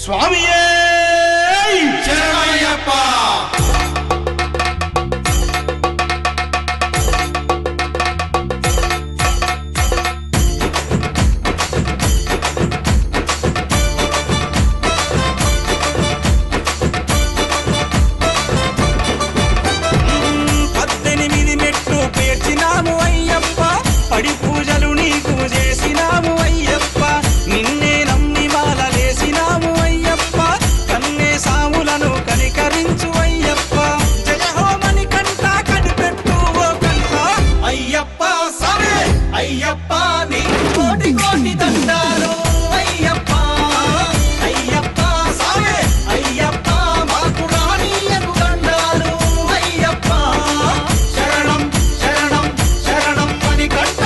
స్వామియే శరణయ్యప్ప. అయ్యప్ప నీ కోటి కోటి దండాలు అయ్యప్ప. అయ్యప్ప సామే అయ్యప్ప మాకు రానీయకు దండాలు అయ్యప్ప. శరణం శరణం శరణం మణికంఠ.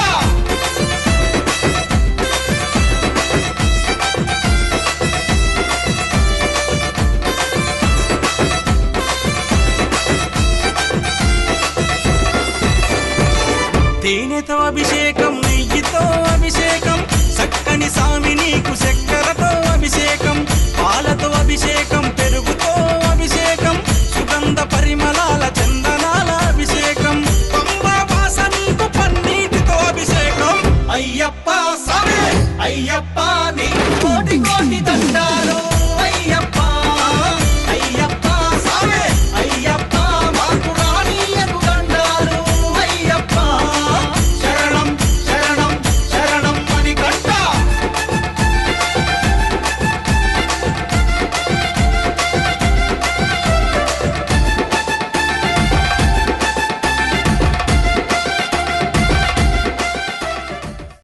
తేనెతో అభిషేకం, నెయ్యితో అభిషేకం, చక్కని సామి నీకు చక్కెరతో అభిషేకం, పాలతో అభిషేకం, పెరుగుతో అభిషేకం, సుగంధ పరిమళాల చందనాల అభిషేకం, పంబావాస నీకు పన్నీటితో అభిషేకం. అయ్యప్ప సామే అయ్యప్ప